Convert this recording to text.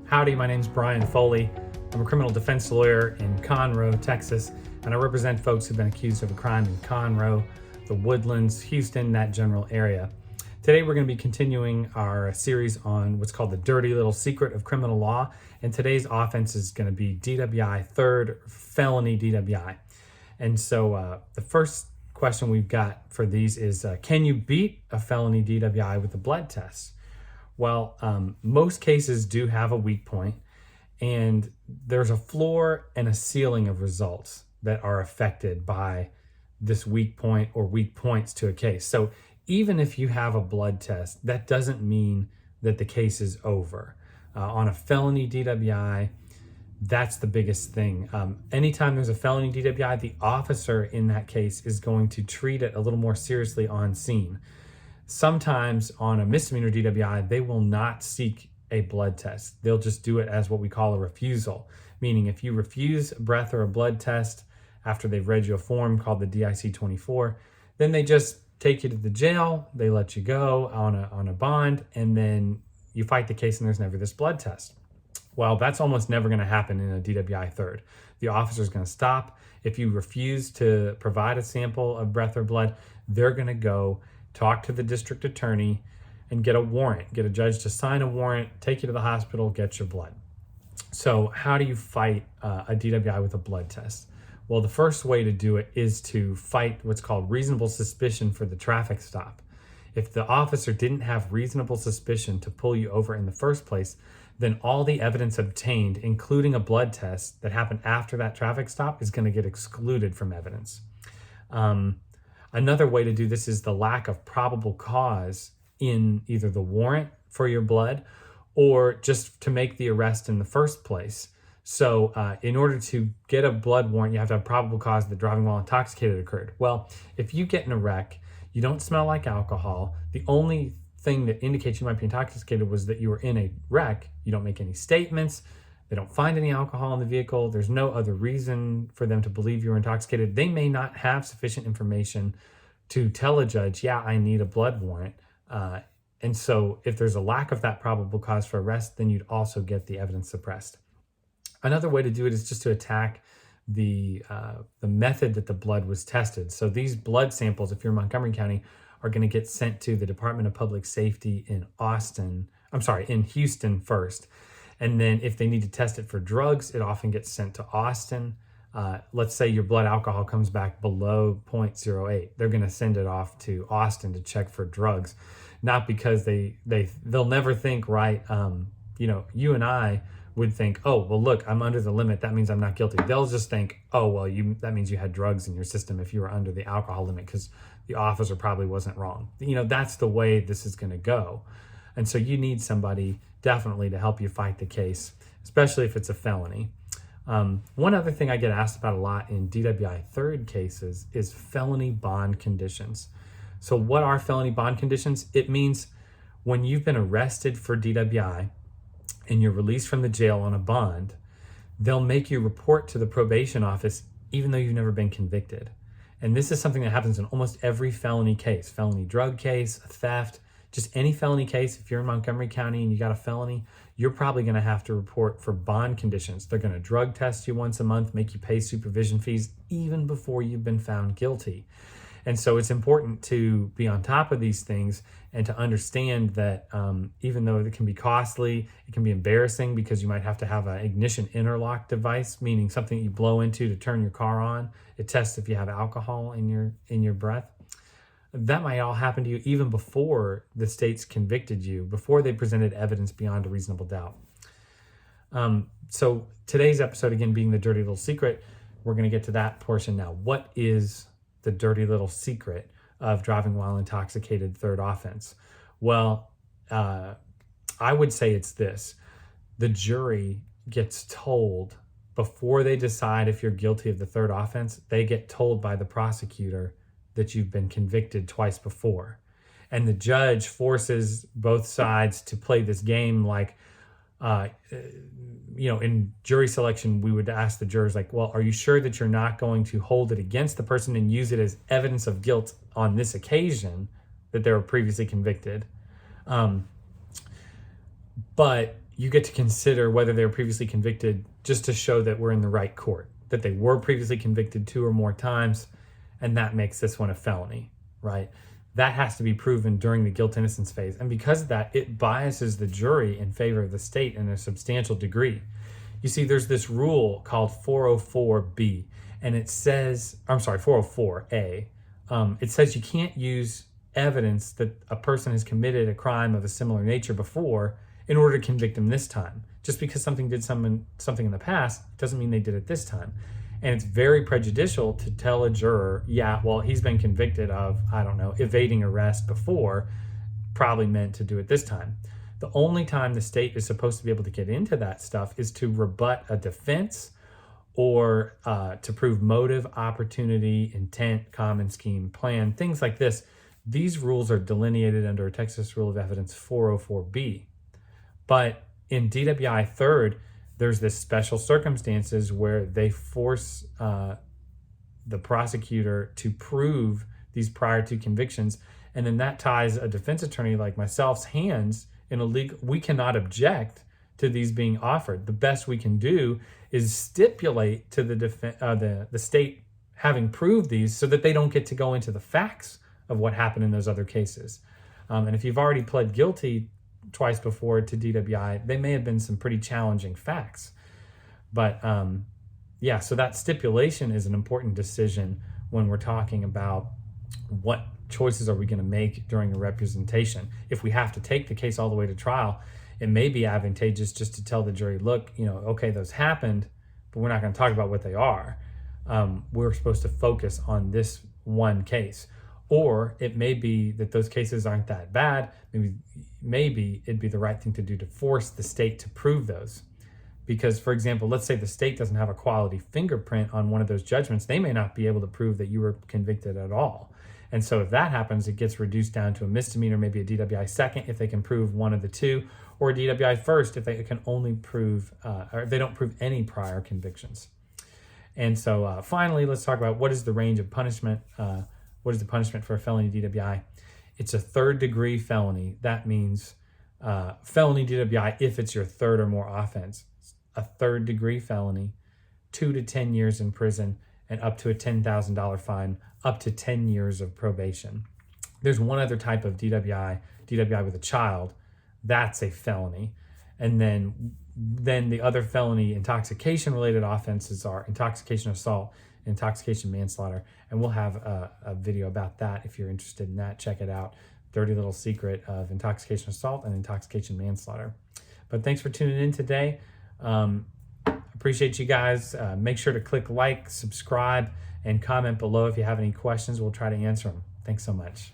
Howdy, my name's Brian Foley. I'm a criminal defense lawyer in Conroe, Texas, and I represent folks who've been accused of a crime in Conroe, the Woodlands, Houston, that general area. Today we're going to be continuing our series on what's called the dirty little secret of criminal law, and today's offense is going to be DWI, third felony DWI. And so the first question we've got for these is, can you beat a felony DWI with a blood test? Well, most cases do have a weak point, and there's a floor and a ceiling of results that are affected by this weak point or weak points to a case. So even if you have a blood test, that doesn't mean that the case is over. On a felony DWI, that's the biggest thing. Anytime there's a felony DWI, the officer in that case is going to treat it a little more seriously on scene. Sometimes on a misdemeanor DWI, they will not seek a blood test. They'll just do it as what we call a refusal, meaning if you refuse a breath or a blood test after they've read you a form called the DIC-24, then they just take you to the jail, they let you go on a bond, and then you fight the case and there's never this blood test. Well, that's almost never going to happen in a DWI third. The officer is going to stop. If you refuse to provide a sample of breath or blood, they're going to go talk to the district attorney and get a warrant, get a judge to sign a warrant, take you to the hospital, get your blood. So how do you fight a DWI with a blood test? Well, the first way to do it is to fight what's called reasonable suspicion for the traffic stop. If the officer didn't have reasonable suspicion to pull you over in the first place, then all the evidence obtained, including a blood test that happened after that traffic stop, is going to get excluded from evidence. Another way to do this is the lack of probable cause in either the warrant for your blood or just to make the arrest in the first place. So in order to get a blood warrant, you have to have probable cause that driving while intoxicated occurred. Well, if you get in a wreck, you don't smell like alcohol, the only thing that indicates you might be intoxicated was that you were in a wreck, you don't make any statements, they don't find any alcohol in the vehicle, there's no other reason for them to believe you were intoxicated, they may not have sufficient information to tell a judge, yeah, I need a blood warrant. And so if there's a lack of that probable cause for arrest, then you'd also get the evidence suppressed. Another way to do it is just to attack the method that the blood was tested. So these blood samples, if you're in Montgomery County, are going to get sent to the Department of Public Safety in Houston first. And then if they need to test it for drugs, it often gets sent to Austin. Let's say your blood alcohol comes back below 0.08. They're going to send it off to Austin to check for drugs, not because they'll never think, right? You and I would think, oh, well, look, I'm under the limit. That means I'm not guilty. They'll just think, oh, well, that means you had drugs in your system if you were under the alcohol limit because the officer probably wasn't wrong. That's the way this is going to go. And so you need somebody definitely to help you fight the case, especially if it's a felony. One other thing I get asked about a lot in DWI third cases is felony bond conditions. So what are felony bond conditions? It means when you've been arrested for DWI and you're released from the jail on a bond, they'll make you report to the probation office even though you've never been convicted. And this is something that happens in almost every felony case, felony drug case, theft, just any felony case. If you're in Montgomery County and you got a felony, you're probably going to have to report for bond conditions. They're going to drug test you once a month, make you pay supervision fees even before you've been found guilty. And so it's important to be on top of these things and to understand that even though it can be costly, it can be embarrassing because you might have to have an ignition interlock device, meaning something you blow into to turn your car on. It tests if you have alcohol in your breath. That might all happen to you even before the state's convicted you, before they presented evidence beyond a reasonable doubt. So today's episode, again, being the dirty little secret, we're going to get to that portion now. What is the dirty little secret of driving while intoxicated third offense? Well, I would say it's this. The jury gets told before they decide if you're guilty of the third offense, they get told by the prosecutor that you've been convicted twice before. And the judge forces both sides to play this game like, in jury selection, we would ask the jurors, like, well, are you sure that you're not going to hold it against the person and use it as evidence of guilt on this occasion that they were previously convicted? But you get to consider whether they were previously convicted just to show that we're in the right court, that they were previously convicted 2 or more times, and that makes this one a felony, right? That has to be proven during the guilt innocence phase. And because of that, it biases the jury in favor of the state in a substantial degree. You see, there's this rule called 404B, and it says, 404A. It says you can't use evidence that a person has committed a crime of a similar nature before in order to convict them this time. Just because something in the past doesn't mean they did it this time. And it's very prejudicial to tell a juror, yeah, well, he's been convicted of, I don't know, evading arrest before, probably meant to do it this time. The only time the state is supposed to be able to get into that stuff is to rebut a defense or to prove motive, opportunity, intent, common scheme, plan, things like this. These rules are delineated under a Texas Rule of Evidence 404B. But in DWI third, there's this special circumstances where they force the prosecutor to prove these prior 2 convictions, and then that ties a defense attorney like myself's hands in a legal. We cannot object to these being offered. The best we can do is stipulate to the state having proved these so that they don't get to go into the facts of what happened in those other cases. And if you've already pled guilty twice before to DWI, they may have been some pretty challenging facts. But yeah, so that stipulation is an important decision when we're talking about what choices are we going to make during a representation. If we have to take the case all the way to trial, it may be advantageous just to tell the jury, look, okay, those happened, but we're not going to talk about what they are. We're supposed to focus on this one case. Or it may be that those cases aren't that bad. Maybe it'd be the right thing to do to force the state to prove those. Because, for example, let's say the state doesn't have a quality fingerprint on one of those judgments. They may not be able to prove that you were convicted at all. And so if that happens, it gets reduced down to a misdemeanor, maybe a DWI second if they can prove one of the 2, or a DWI first if they can only prove, or if they don't prove any prior convictions. And so finally, let's talk about what is the range of punishment. What is the punishment for a felony DWI? It's a 3rd degree felony. That means felony DWI if it's your 3rd or more offense. A 3rd degree felony, 2 to 10 years in prison, and up to a $10,000 fine, up to 10 years of probation. There's one other type of DWI with a child. That's a felony. And then the other felony intoxication-related offenses are intoxication assault, intoxication manslaughter, and we'll have a video about that if you're interested in that. Check it out. Dirty little secret of intoxication assault and intoxication manslaughter. But thanks for tuning in today. Appreciate you guys. Make sure to click like, subscribe, and comment below if you have any questions. We'll try to answer them. Thanks so much.